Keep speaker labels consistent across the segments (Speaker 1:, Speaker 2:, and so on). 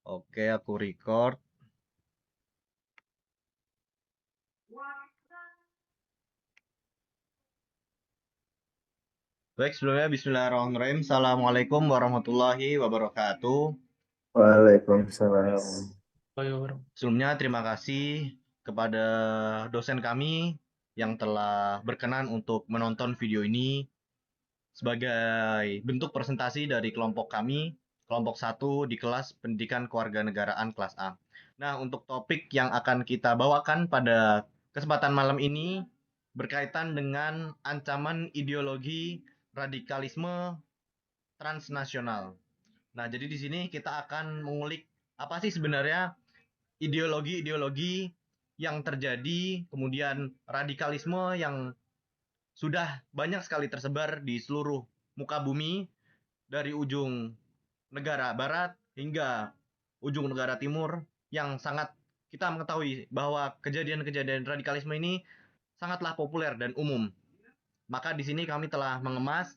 Speaker 1: Oke, aku record. Baik, sebelumnya bismillahirrahmanirrahim. Assalamualaikum warahmatullahi wabarakatuh.
Speaker 2: Waalaikumsalam.
Speaker 1: Sebelumnya terima kasih kepada dosen kami yang telah berkenan untuk menonton video ini sebagai bentuk presentasi dari kelompok kami, kelompok 1 di kelas Pendidikan Kewarganegaraan kelas A. Nah, untuk topik yang akan kita bawakan pada kesempatan malam ini berkaitan dengan ancaman ideologi radikalisme transnasional. Nah, jadi di sini kita akan mengulik apa sih sebenarnya ideologi-ideologi yang terjadi, kemudian radikalisme yang sudah banyak sekali tersebar di seluruh muka bumi dari ujung negara barat hingga ujung negara timur yang sangat kita mengetahui bahwa kejadian-kejadian radikalisme ini sangatlah populer dan umum. Maka di sini kami telah mengemas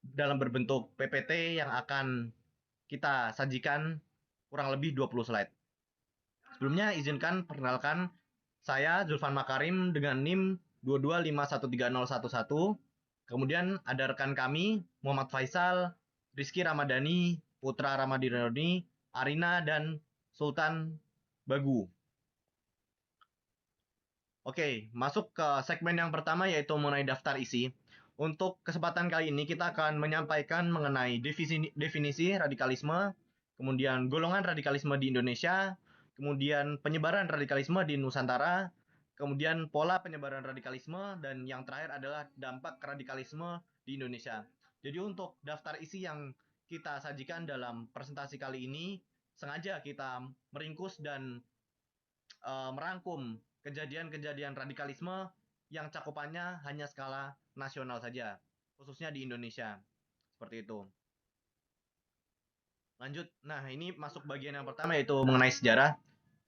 Speaker 1: dalam berbentuk PPT yang akan kita sajikan kurang lebih 20 slide. Sebelumnya izinkan perkenalkan saya Zulfan Makarim dengan NIM 225130111. Kemudian ada rekan kami Muhammad Faisal, Rizky Ramadhani, Putra Ramadhani, Arina dan Sultan Bagu. Oke, masuk ke segmen yang pertama yaitu mengenai daftar isi. Untuk kesempatan kali ini kita akan menyampaikan mengenai definisi radikalisme, kemudian golongan radikalisme di Indonesia, kemudian penyebaran radikalisme di Nusantara, kemudian pola penyebaran radikalisme, dan yang terakhir adalah dampak radikalisme di Indonesia. Jadi untuk daftar isi yang kita sajikan dalam presentasi kali ini, sengaja kita meringkus dan merangkum kejadian-kejadian radikalisme yang cakupannya hanya skala nasional saja, khususnya di Indonesia. Seperti itu. Lanjut, nah ini masuk bagian yang pertama yaitu mengenai sejarah.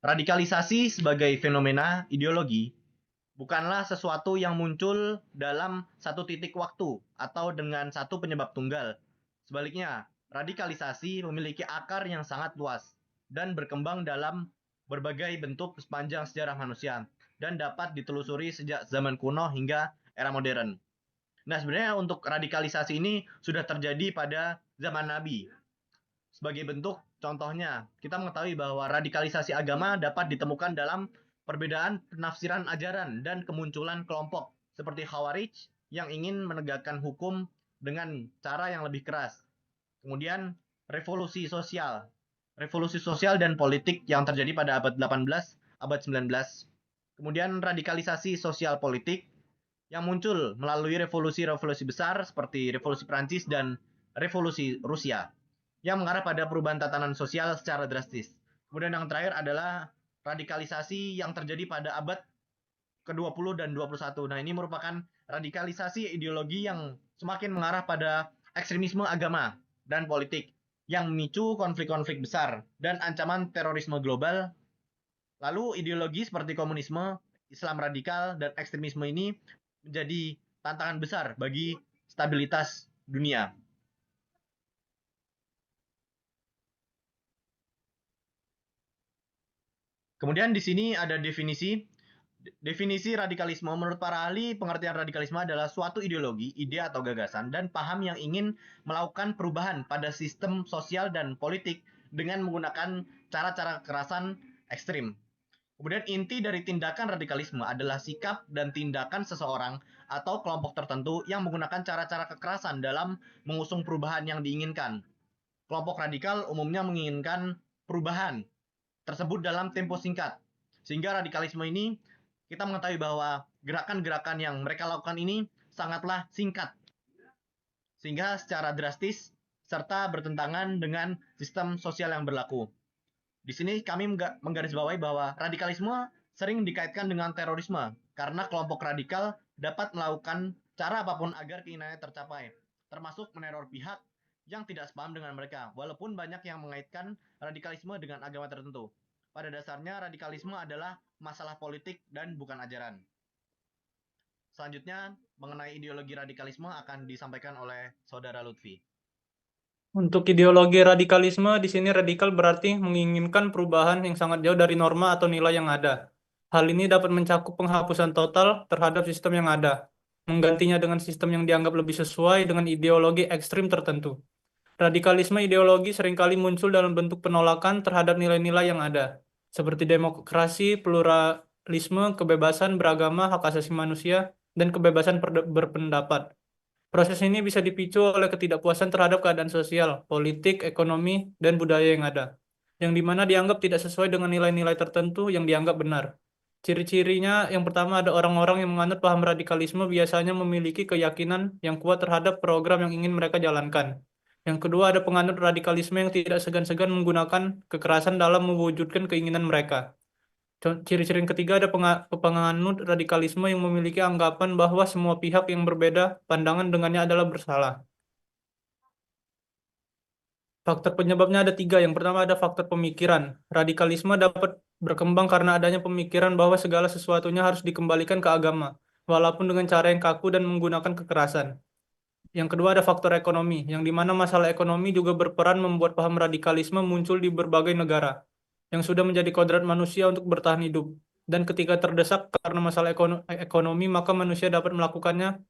Speaker 1: Radikalisasi sebagai fenomena ideologi bukanlah sesuatu yang muncul dalam satu titik waktu atau dengan satu penyebab tunggal. Sebaliknya, radikalisasi memiliki akar yang sangat luas dan berkembang dalam berbagai bentuk sepanjang sejarah manusia dan dapat ditelusuri sejak zaman kuno hingga era modern. Nah, sebenarnya untuk radikalisasi ini sudah terjadi pada zaman Nabi. Sebagai bentuk contohnya, kita mengetahui bahwa radikalisasi agama dapat ditemukan dalam perbedaan penafsiran ajaran dan kemunculan kelompok seperti Khawarij yang ingin menegakkan hukum dengan cara yang lebih keras. Kemudian revolusi sosial dan politik yang terjadi pada abad 18, abad 19. Kemudian radikalisasi sosial politik yang muncul melalui revolusi-revolusi besar seperti revolusi Prancis dan revolusi Rusia yang mengarah pada perubahan tatanan sosial secara drastis. Kemudian yang terakhir adalah radikalisasi yang terjadi pada abad ke-20 dan 21. Nah, ini merupakan radikalisasi ideologi yang semakin mengarah pada ekstremisme agama dan politik yang memicu konflik-konflik besar dan ancaman terorisme global. Lalu ideologi seperti komunisme, Islam radikal, dan ekstremisme ini menjadi tantangan besar bagi stabilitas dunia. Kemudian di sini ada definisi. Definisi radikalisme menurut para ahli pengertian radikalisme adalah suatu ideologi, ide atau gagasan dan paham yang ingin melakukan perubahan pada sistem sosial dan politik dengan menggunakan cara-cara kekerasan ekstrim. Kemudian inti dari tindakan radikalisme adalah sikap dan tindakan seseorang atau kelompok tertentu yang menggunakan cara-cara kekerasan dalam mengusung perubahan yang diinginkan. Kelompok radikal umumnya menginginkan perubahan tersebut dalam tempo singkat. Sehingga radikalisme ini kita mengetahui bahwa gerakan-gerakan yang mereka lakukan ini sangatlah singkat. Sehingga secara drastis serta bertentangan dengan sistem sosial yang berlaku. Di sini kami menggarisbawahi bahwa radikalisme sering dikaitkan dengan terorisme karena kelompok radikal dapat melakukan cara apapun agar keinginannya tercapai, termasuk meneror pihak yang tidak sepaham dengan mereka, walaupun banyak yang mengaitkan radikalisme dengan agama tertentu. Pada dasarnya, radikalisme adalah masalah politik dan bukan ajaran. Selanjutnya, mengenai ideologi radikalisme akan disampaikan oleh Saudara Lutfi.
Speaker 3: Untuk ideologi radikalisme, di sini radikal berarti menginginkan perubahan yang sangat jauh dari norma atau nilai yang ada. Hal ini dapat mencakup penghapusan total terhadap sistem yang ada, menggantinya dengan sistem yang dianggap lebih sesuai dengan ideologi ekstrim tertentu. Radikalisme ideologi seringkali muncul dalam bentuk penolakan terhadap nilai-nilai yang ada, seperti demokrasi, pluralisme, kebebasan beragama, hak asasi manusia, dan kebebasan berpendapat. Proses ini bisa dipicu oleh ketidakpuasan terhadap keadaan sosial, politik, ekonomi, dan budaya yang ada, yang dimana dianggap tidak sesuai dengan nilai-nilai tertentu yang dianggap benar. Ciri-cirinya yang pertama ada orang-orang yang menganut paham radikalisme biasanya memiliki keyakinan yang kuat terhadap program yang ingin mereka jalankan. Yang kedua ada penganut radikalisme yang tidak segan-segan menggunakan kekerasan dalam mewujudkan keinginan mereka. Ciri-ciri yang ketiga ada penganut radikalisme yang memiliki anggapan bahwa semua pihak yang berbeda pandangan dengannya adalah bersalah. Faktor penyebabnya ada tiga. Yang pertama ada faktor pemikiran. Radikalisme dapat berkembang karena adanya pemikiran bahwa segala sesuatunya harus dikembalikan ke agama, walaupun dengan cara yang kaku dan menggunakan kekerasan. Yang kedua ada faktor ekonomi, yang di mana masalah ekonomi juga berperan membuat paham radikalisme muncul di berbagai negara, yang sudah menjadi kodrat manusia untuk bertahan hidup. Dan ketika terdesak karena masalah ekonomi, maka manusia dapat melakukannya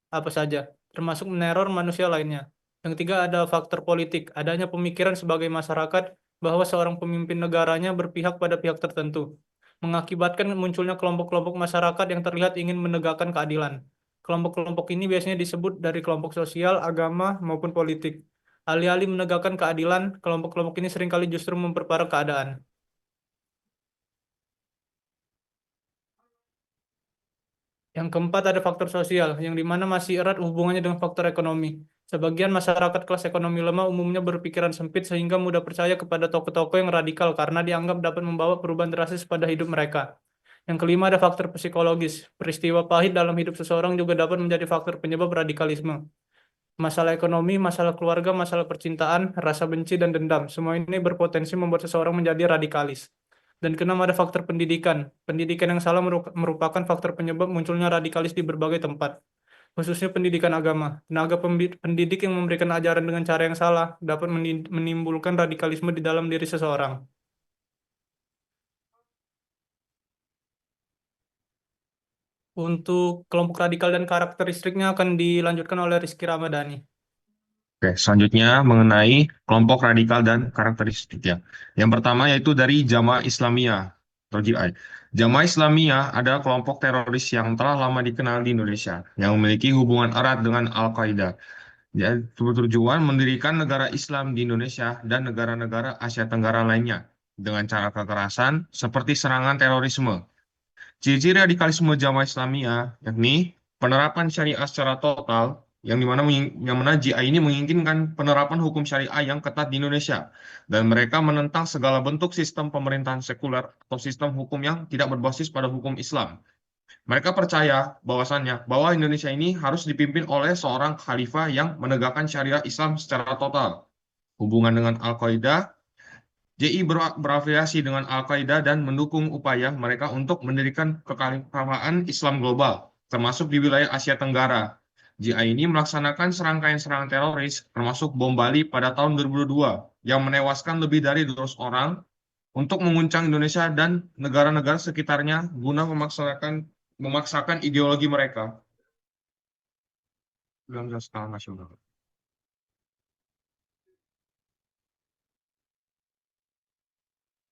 Speaker 3: apa saja, termasuk meneror manusia lainnya. Yang ketiga ada faktor politik, adanya pemikiran sebagai masyarakat bahwa seorang pemimpin negaranya berpihak pada pihak tertentu, mengakibatkan munculnya kelompok-kelompok masyarakat yang terlihat ingin menegakkan keadilan. Kelompok-kelompok ini biasanya disebut dari kelompok sosial, agama, maupun politik. Alih-alih menegakkan keadilan, kelompok-kelompok ini seringkali justru memperparah keadaan. Yang keempat ada faktor sosial, yang di mana masih erat hubungannya dengan faktor ekonomi. Sebagian masyarakat kelas ekonomi lemah umumnya berpikiran sempit sehingga mudah percaya kepada tokoh-tokoh yang radikal karena dianggap dapat membawa perubahan drastis pada hidup mereka. Yang kelima ada faktor psikologis. Peristiwa pahit dalam hidup seseorang juga dapat menjadi faktor penyebab radikalisme. Masalah ekonomi, masalah keluarga, masalah percintaan, rasa benci, dan dendam. Semua ini berpotensi membuat seseorang menjadi radikalis. Dan keenam ada faktor pendidikan. Pendidikan yang salah merupakan faktor penyebab munculnya radikalis di berbagai tempat, khususnya pendidikan agama. Tenaga pendidik yang memberikan ajaran dengan cara yang salah dapat menimbulkan radikalisme di dalam diri seseorang. Untuk kelompok radikal dan karakteristiknya akan dilanjutkan oleh Rizky Ramadhani.
Speaker 4: Oke, selanjutnya mengenai kelompok radikal dan karakteristiknya. Yang pertama yaitu dari Jamaah Islamiyah atau JI. Jamaah Islamiyah adalah kelompok teroris yang telah lama dikenal di Indonesia, yang memiliki hubungan erat dengan Al-Qaeda. Ya, bertujuan mendirikan negara Islam di Indonesia dan negara-negara Asia Tenggara lainnya dengan cara kekerasan seperti serangan terorisme. Ciri-ciri radikalisme Jamaah Islamiyah yakni penerapan syariah secara total yang mana JI ini menginginkan penerapan hukum syariah yang ketat di Indonesia dan mereka menentang segala bentuk sistem pemerintahan sekuler atau sistem hukum yang tidak berbasis pada hukum Islam. Mereka percaya bahwa Indonesia ini harus dipimpin oleh seorang khalifah yang menegakkan syariah Islam secara total. Hubungan dengan Al-Qaeda, JI berafiliasi dengan Al-Qaeda dan mendukung upaya mereka untuk mendirikan kekhalifahan Islam global, termasuk di wilayah Asia Tenggara. JI ini melaksanakan serangkaian serangan teroris, termasuk bom Bali pada tahun 2002, yang menewaskan lebih dari 200 orang untuk menguncang Indonesia dan negara-negara sekitarnya guna memaksakan ideologi mereka dalam skala nasional.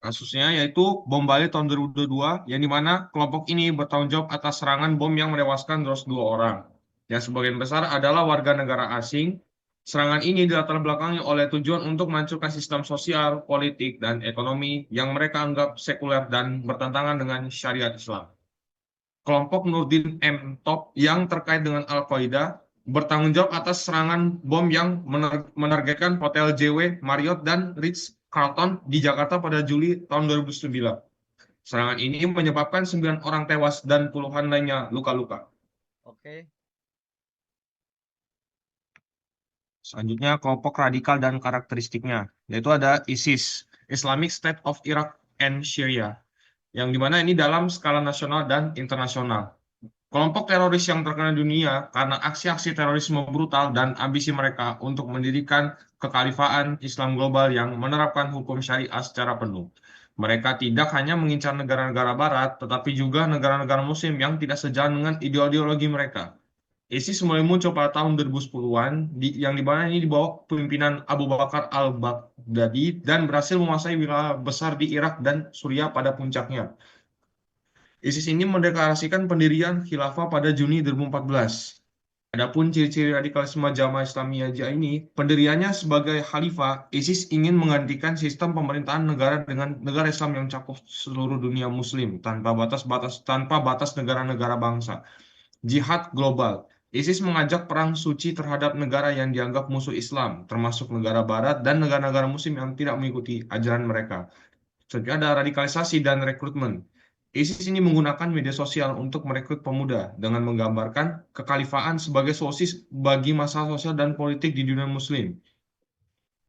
Speaker 4: Kasusnya yaitu bom Bali tahun 2022, yang dimana kelompok ini bertanggung jawab atas serangan bom yang menewaskan 202 orang. Yang sebagian besar adalah warga negara asing. Serangan ini dilatar belakangi oleh tujuan untuk menghancurkan sistem sosial, politik, dan ekonomi yang mereka anggap sekuler dan bertentangan dengan syariat Islam. Kelompok Nurdin M. Top yang terkait dengan Al-Qaeda bertanggung jawab atas serangan bom yang menargetkan Hotel JW, Marriott, dan Ritz-Carlton di Jakarta pada Juli tahun 2009. Serangan ini menyebabkan 9 orang tewas dan puluhan lainnya luka-luka.
Speaker 1: Oke.
Speaker 4: Selanjutnya kelompok radikal dan karakteristiknya, yaitu ada ISIS, Islamic State of Iraq and Syria, yang dimana ini dalam skala nasional dan internasional. Kelompok teroris yang terkenal di dunia karena aksi-aksi terorisme brutal dan ambisi mereka untuk mendirikan kekhalifahan Islam global yang menerapkan hukum syariah secara penuh. Mereka tidak hanya mengincar negara-negara barat, tetapi juga negara-negara muslim yang tidak sejalan dengan ideologi mereka. ISIS mulai muncul pada tahun 2010-an, yang dimana ini di bawah pemimpinan Abu Bakar al-Baghdadi dan berhasil menguasai wilayah besar di Irak dan Suriah pada puncaknya. ISIS ini mendeklarasikan pendirian khilafah pada Juni 2014. Adapun ciri-ciri radikalisme Jamaah Islamiyah ini, pendiriannya sebagai khalifah, ISIS ingin menggantikan sistem pemerintahan negara dengan negara Islam yang mencakup seluruh dunia Muslim tanpa batas negara-negara bangsa. Jihad global. ISIS mengajak perang suci terhadap negara yang dianggap musuh Islam, termasuk negara Barat dan negara-negara Muslim yang tidak mengikuti ajaran mereka. Selanjutnya ada radikalisasi dan rekrutmen. ISIS ini menggunakan media sosial untuk merekrut pemuda dengan menggambarkan kekhalifahan sebagai solusi bagi masalah sosial dan politik di dunia Muslim.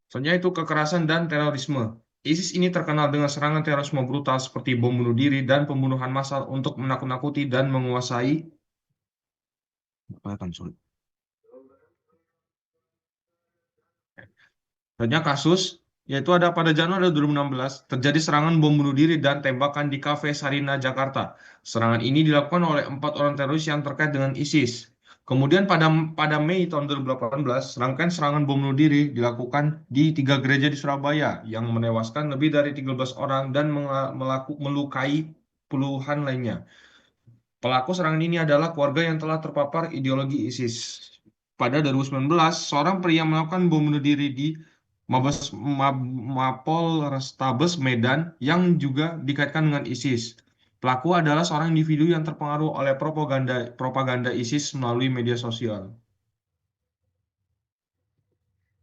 Speaker 4: Selanjutnya itu kekerasan dan terorisme. ISIS ini terkenal dengan serangan terorisme brutal seperti bom bunuh diri dan pembunuhan massal untuk menakut-nakuti dan menguasai. Selanjutnya kasus, yaitu ada pada Januari 2016, terjadi serangan bom bunuh diri dan tembakan di Cafe Sarina, Jakarta. Serangan ini dilakukan oleh 4 orang teroris yang terkait dengan ISIS. Kemudian pada Mei tahun 2018, rangkaian serangan bom bunuh diri dilakukan di 3 gereja di Surabaya yang menewaskan lebih dari 13 orang dan melukai puluhan lainnya. Pelaku serangan ini adalah keluarga yang telah terpapar ideologi ISIS. Pada 2019, seorang pria melakukan bom bunuh diri di Mapolrestabes Medan yang juga dikaitkan dengan ISIS. Pelaku adalah seorang individu yang terpengaruh oleh propaganda ISIS melalui media sosial.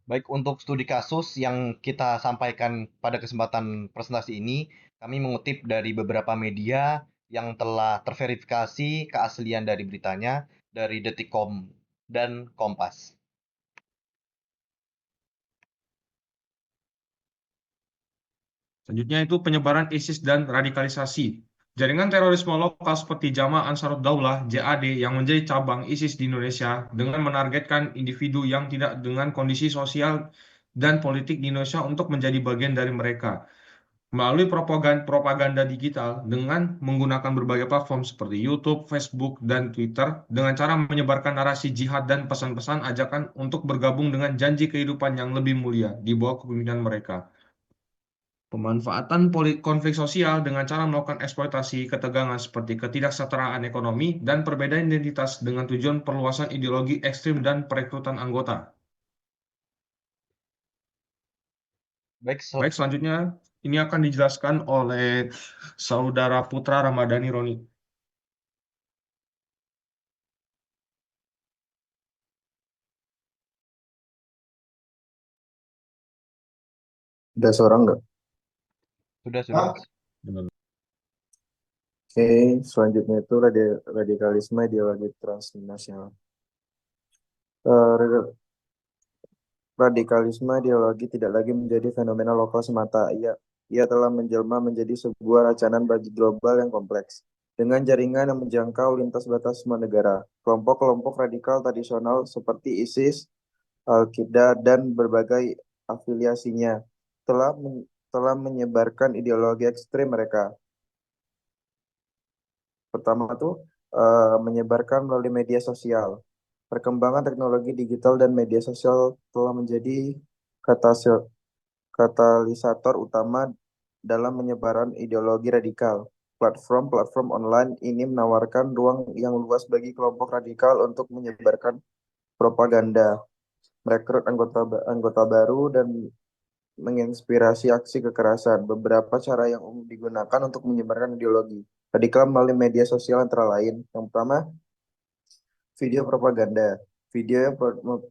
Speaker 1: Baik, untuk studi kasus yang kita sampaikan pada kesempatan presentasi ini, kami mengutip dari beberapa media yang telah terverifikasi keaslian dari beritanya dari Detikcom dan Kompas.
Speaker 4: Selanjutnya itu penyebaran ISIS dan radikalisasi. Jaringan terorisme lokal seperti Jamaah Ansarut Daulah (JAD) yang menjadi cabang ISIS di Indonesia dengan menargetkan individu yang tidak dengan kondisi sosial dan politik di Indonesia untuk menjadi bagian dari mereka. Melalui propaganda digital dengan menggunakan berbagai platform seperti YouTube, Facebook, dan Twitter dengan cara menyebarkan narasi jihad dan pesan-pesan ajakan untuk bergabung dengan janji kehidupan yang lebih mulia di bawah kepemimpinan mereka. Pemanfaatan konflik sosial dengan cara melakukan eksploitasi ketegangan seperti ketidaksetaraan ekonomi dan perbedaan identitas dengan tujuan perluasan ideologi ekstrim dan perekrutan anggota.
Speaker 1: Baik,
Speaker 4: Baik, selanjutnya ini akan dijelaskan oleh Saudara Putra Ramadhani Roni.
Speaker 2: Ada seorang nggak?
Speaker 1: sudah.
Speaker 2: Oke, selanjutnya itu radikalisme ideologi transnasional. Radikalisme ideologi tidak lagi menjadi fenomena lokal semata. Ia telah menjelma menjadi sebuah rancangan bagi global yang kompleks. Dengan jaringan yang menjangkau lintas batas semua negara, kelompok-kelompok radikal tradisional seperti ISIS, Al-Qaeda, dan berbagai afiliasinya telah menyebarkan ideologi ekstrim mereka. Pertama tuh menyebarkan melalui media sosial. Perkembangan teknologi digital dan media sosial telah menjadi katalisator utama dalam penyebaran ideologi radikal. Platform online ini menawarkan ruang yang luas bagi kelompok radikal untuk menyebarkan propaganda, merekrut anggota baru, dan menginspirasi aksi kekerasan. Beberapa cara yang umum digunakan untuk menyebarkan ideologi radikal melalui media sosial antara lain. Yang pertama, video propaganda. Video yang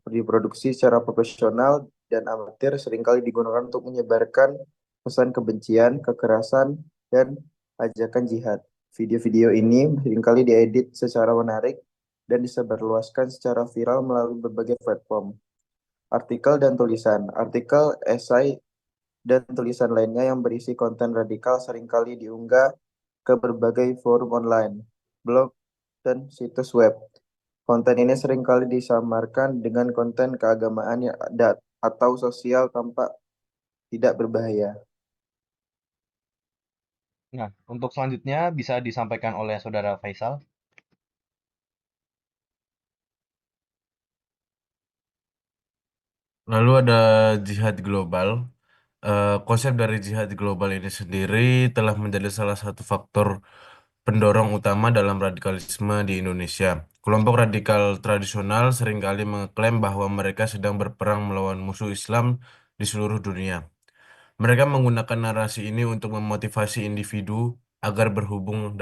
Speaker 2: diproduksi secara profesional dan amatir seringkali digunakan untuk menyebarkan pesan kebencian, kekerasan, dan ajakan jihad. Video-video ini seringkali diedit secara menarik dan disebarluaskan secara viral melalui berbagai platform. Artikel dan tulisan. Artikel, esai, dan tulisan lainnya yang berisi konten radikal seringkali diunggah ke berbagai forum online, blog, dan situs web. Konten ini seringkali disamarkan dengan konten keagamaan atau sosial tanpa tidak berbahaya.
Speaker 1: Nah, untuk selanjutnya bisa disampaikan oleh Saudara Faisal.
Speaker 5: Lalu ada jihad global. Konsep dari jihad global ini sendiri telah menjadi salah satu faktor pendorong utama dalam radikalisme di Indonesia. Kelompok radikal tradisional seringkali mengklaim bahwa mereka sedang berperang melawan musuh Islam di seluruh dunia. Mereka menggunakan narasi ini untuk memotivasi individu agar bergabung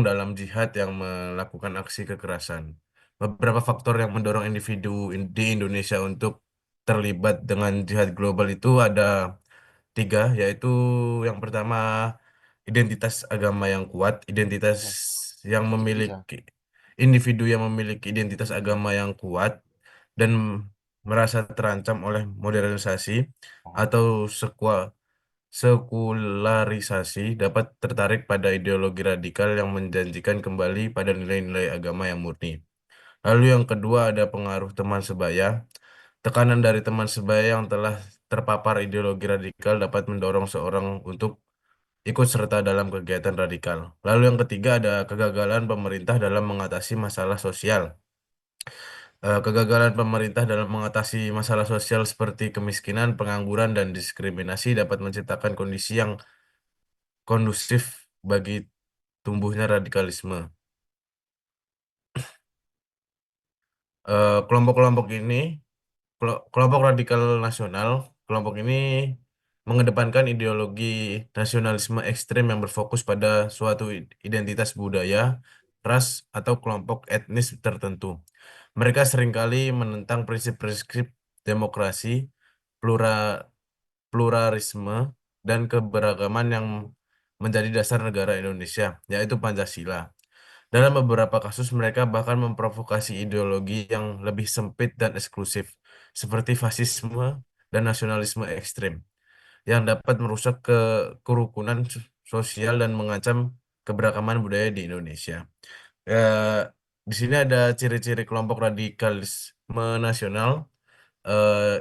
Speaker 5: dalam jihad yang melakukan aksi kekerasan. Beberapa faktor yang mendorong individu di Indonesia untuk terlibat dengan jihad global itu ada tiga, yaitu yang pertama identitas agama yang kuat,
Speaker 1: Ya,
Speaker 5: yang
Speaker 1: bisa.
Speaker 5: memiliki individu yang memiliki identitas agama yang kuat dan merasa terancam oleh modernisasi atau sekularisasi dapat tertarik pada ideologi radikal yang menjanjikan kembali pada nilai-nilai agama yang murni. Lalu yang kedua ada pengaruh teman sebaya. Tekanan dari teman sebaya yang telah terpapar ideologi radikal dapat mendorong seorang untuk ikut serta dalam kegiatan radikal. Lalu yang ketiga ada kegagalan pemerintah dalam mengatasi masalah sosial. Kegagalan pemerintah dalam mengatasi masalah sosial seperti kemiskinan, pengangguran, dan diskriminasi dapat menciptakan kondisi yang kondusif bagi tumbuhnya radikalisme. Kelompok-kelompok ini, kelompok radikal nasional, kelompok ini mengedepankan ideologi nasionalisme ekstrem yang berfokus pada suatu identitas budaya, ras, atau kelompok etnis tertentu. Mereka seringkali menentang prinsip-prinsip demokrasi, plura- pluralisme, dan keberagaman yang menjadi dasar negara Indonesia, yaitu Pancasila. Dalam beberapa kasus, mereka bahkan memprovokasi ideologi yang lebih sempit dan eksklusif, seperti fasisme dan nasionalisme ekstrem, yang dapat merusak kerukunan sosial dan mengancam keberagaman budaya di Indonesia. Ya, di sini ada ciri-ciri kelompok radikalisme nasional.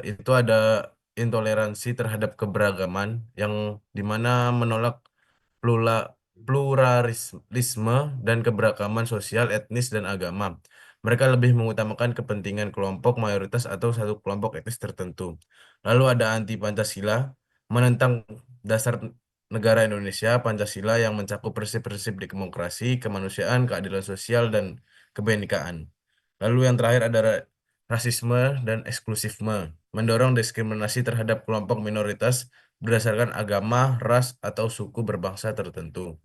Speaker 5: Itu ada intoleransi terhadap keberagaman yang dimana menolak plura- pluralisme dan keberagaman sosial, etnis, dan agama. Mereka lebih mengutamakan kepentingan kelompok mayoritas atau satu kelompok etnis tertentu. Lalu ada anti Pancasila, menentang dasar negara Indonesia, Pancasila yang mencakup prinsip-prinsip demokrasi, kemanusiaan, keadilan sosial, dan kebenekaan. Lalu yang terakhir ada rasisme dan eksklusifme, mendorong diskriminasi terhadap kelompok minoritas berdasarkan agama, ras, atau suku berbangsa tertentu.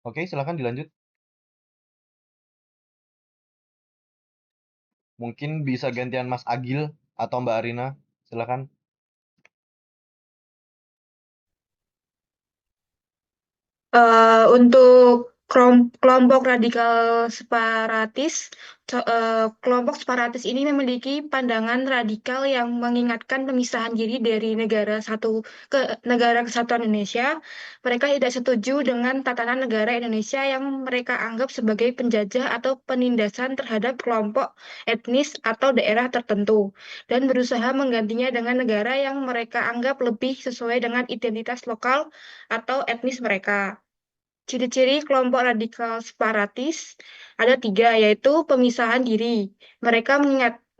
Speaker 1: Oke, silakan dilanjut. Mungkin bisa gantian Mas Agil atau Mbak Arina. Silakan.
Speaker 6: Untuk kelompok radikal separatis, kelompok separatis ini memiliki pandangan radikal yang mengingatkan pemisahan diri dari negara kesatuan Indonesia. Mereka tidak setuju dengan tatanan negara Indonesia yang mereka anggap sebagai penjajah atau penindasan terhadap kelompok etnis atau daerah tertentu, dan berusaha menggantinya dengan negara yang mereka anggap lebih sesuai dengan identitas lokal atau etnis mereka. Ciri-ciri kelompok radikal separatis ada tiga, yaitu pemisahan diri. Mereka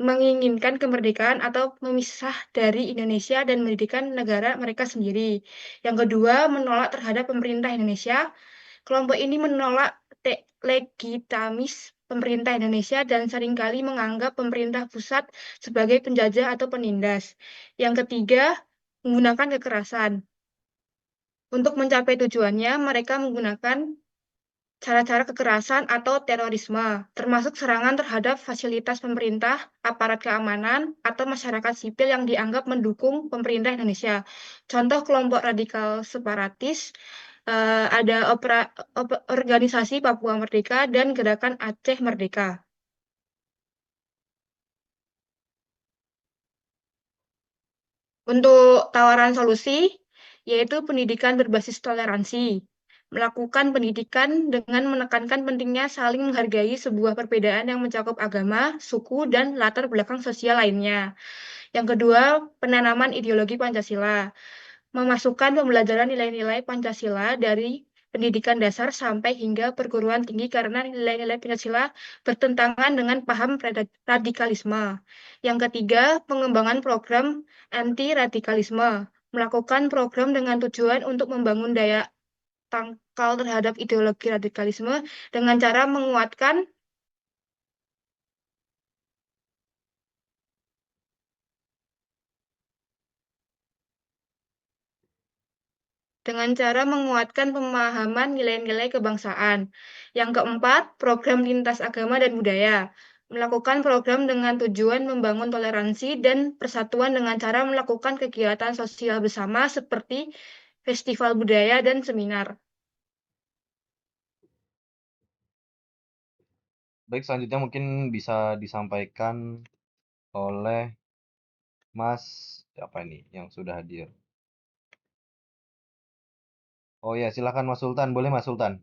Speaker 6: menginginkan kemerdekaan atau memisah dari Indonesia dan mendirikan negara mereka sendiri. Yang kedua, menolak terhadap pemerintah Indonesia. Kelompok ini menolak legitimis pemerintah Indonesia dan seringkali menganggap pemerintah pusat sebagai penjajah atau penindas. Yang ketiga, menggunakan kekerasan. Untuk mencapai tujuannya, mereka menggunakan cara-cara kekerasan atau terorisme, termasuk serangan terhadap fasilitas pemerintah, aparat keamanan, atau masyarakat sipil yang dianggap mendukung pemerintah Indonesia. Contoh kelompok radikal separatis ada organisasi Papua Merdeka dan Gerakan Aceh Merdeka. Untuk tawaran solusi, yaitu pendidikan berbasis toleransi. Melakukan pendidikan dengan menekankan pentingnya saling menghargai sebuah perbedaan yang mencakup agama, suku, dan latar belakang sosial lainnya. Yang kedua, penanaman ideologi Pancasila. Memasukkan pembelajaran nilai-nilai Pancasila dari pendidikan dasar sampai hingga perguruan tinggi karena nilai-nilai Pancasila bertentangan dengan paham radikalisme. Yang ketiga, pengembangan program anti-radikalisme. Melakukan program dengan tujuan untuk membangun daya tangkal terhadap ideologi radikalisme dengan cara menguatkan pemahaman nilai-nilai kebangsaan. Yang keempat, program lintas agama dan budaya. Melakukan program dengan tujuan membangun toleransi dan persatuan dengan cara melakukan kegiatan sosial bersama seperti festival budaya dan seminar.
Speaker 1: Baik, selanjutnya mungkin bisa disampaikan oleh Mas siapa ini yang sudah hadir? Oh ya, silakan Mas Sultan. Boleh Mas Sultan?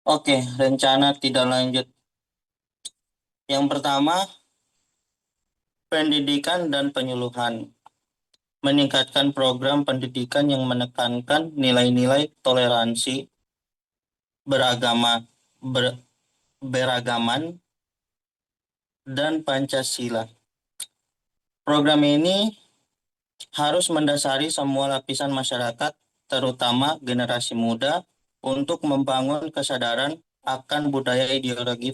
Speaker 7: Oke, rencana tidak lanjut. Yang pertama, pendidikan dan penyuluhan. Meningkatkan program pendidikan yang menekankan nilai-nilai toleransi, beragaman, dan Pancasila. Program ini harus mendasari semua lapisan masyarakat, terutama generasi muda, untuk membangun kesadaran akan budaya ideologi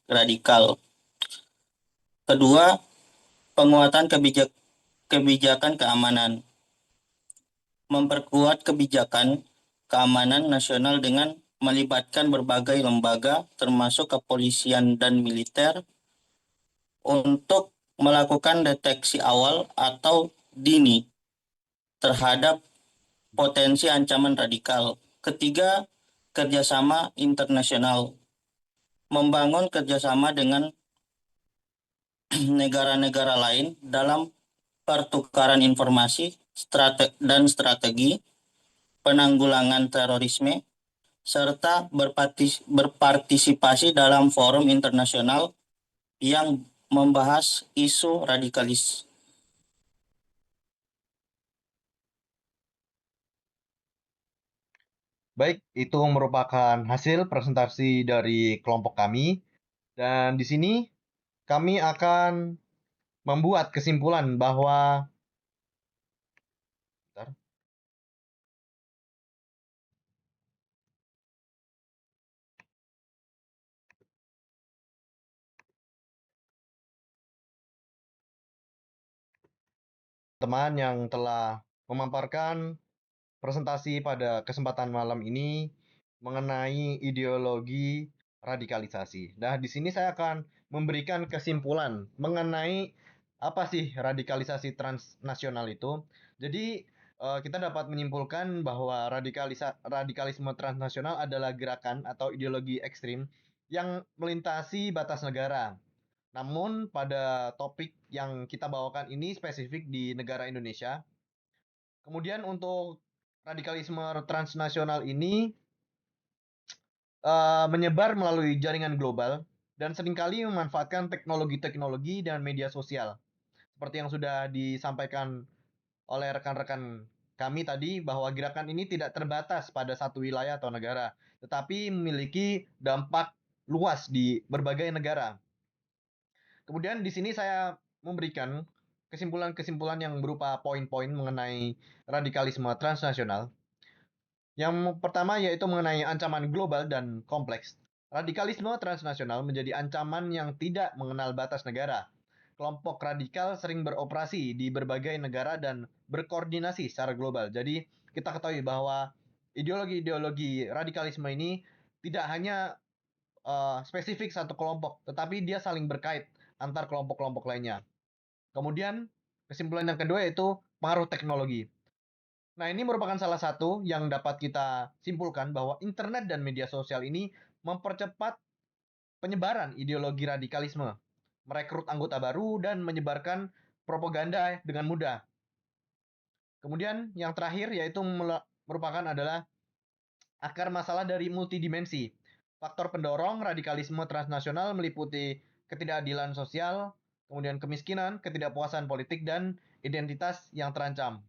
Speaker 7: radikal. Kedua, penguatan kebijakan keamanan. Memperkuat kebijakan keamanan nasional dengan melibatkan berbagai lembaga, termasuk kepolisian dan militer, untuk melakukan deteksi awal atau dini terhadap potensi ancaman radikal. Ketiga, kerjasama internasional. Membangun kerjasama dengan negara-negara lain dalam pertukaran informasi dan strategi penanggulangan terorisme, serta berpartisipasi dalam forum internasional yang membahas isu radikalis.
Speaker 1: Baik, itu merupakan hasil presentasi dari kelompok kami. Dan di sini kami akan membuat kesimpulan bahwa teman yang telah memaparkan presentasi pada kesempatan malam ini mengenai ideologi radikalisasi. Nah, di sini saya akan memberikan kesimpulan mengenai apa sih radikalisasi transnasional itu. Jadi, kita dapat menyimpulkan bahwa radikalisme transnasional adalah gerakan atau ideologi ekstrim yang melintasi batas negara. Namun pada topik yang kita bawakan ini spesifik di negara Indonesia. Kemudian untuk radikalisme transnasional ini menyebar melalui jaringan global dan seringkali memanfaatkan teknologi-teknologi dan media sosial. Seperti yang sudah disampaikan oleh rekan-rekan kami tadi bahwa gerakan ini tidak terbatas pada satu wilayah atau negara, tetapi memiliki dampak luas di berbagai negara. Kemudian di sini saya memberikan kesimpulan-kesimpulan yang berupa poin-poin mengenai radikalisme transnasional. Yang pertama yaitu mengenai ancaman global dan kompleks. Radikalisme transnasional menjadi ancaman yang tidak mengenal batas negara. Kelompok radikal sering beroperasi di berbagai negara dan berkoordinasi secara global. Jadi kita ketahui bahwa ideologi-ideologi radikalisme ini tidak hanya spesifik satu kelompok, tetapi dia saling berkait antar kelompok-kelompok lainnya. Kemudian kesimpulan yang kedua yaitu pengaruh teknologi. Nah, ini merupakan salah satu yang dapat kita simpulkan bahwa internet dan media sosial ini mempercepat penyebaran ideologi radikalisme, merekrut anggota baru, dan menyebarkan propaganda dengan mudah. Kemudian yang terakhir yaitu merupakan adalah akar masalah dari multidimensi. Faktor pendorong radikalisme transnasional meliputi ketidakadilan sosial, kemudian kemiskinan, ketidakpuasan politik, dan identitas yang terancam.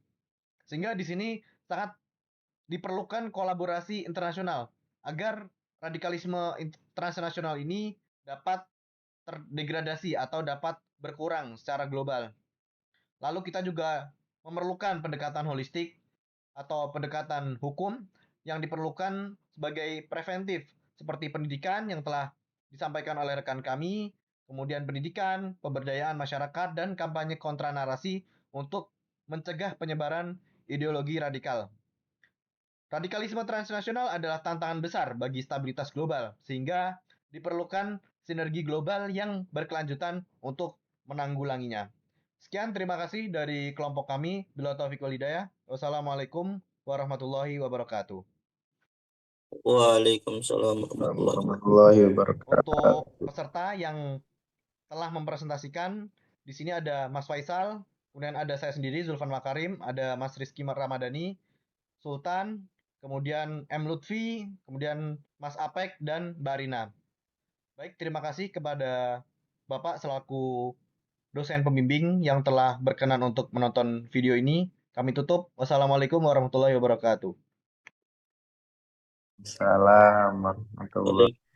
Speaker 1: Sehingga di sini sangat diperlukan kolaborasi internasional agar radikalisme transnasional ini dapat terdegradasi atau dapat berkurang secara global. Lalu kita juga memerlukan pendekatan holistik atau pendekatan hukum yang diperlukan sebagai preventif seperti pendidikan yang telah disampaikan oleh rekan kami, kemudian pendidikan, pemberdayaan masyarakat, dan kampanye kontra narasi untuk mencegah penyebaran ideologi radikal. Radikalisme transnasional adalah tantangan besar bagi stabilitas global, sehingga diperlukan sinergi global yang berkelanjutan untuk menanggulanginya. Sekian, terima kasih dari kelompok kami. Bila taufiq wal hidayah. Wassalamualaikum warahmatullahi wabarakatuh.
Speaker 7: Waalaikumsalam
Speaker 2: warahmatullahi wabarakatuh.
Speaker 1: Untuk peserta yang telah mempresentasikan, di sini ada Mas Faisal, kemudian ada saya sendiri, Zulfan Makarim, ada Mas Rizky Ramadhani, Sultan, kemudian M. Lutfi, kemudian Mas Apek, dan Mbak Rina. Baik, terima kasih kepada Bapak selaku dosen pembimbing yang telah berkenan untuk menonton video ini. Kami tutup. Wassalamualaikum warahmatullahi wabarakatuh.
Speaker 2: Salam warahmatullahi
Speaker 7: wabarakatuh.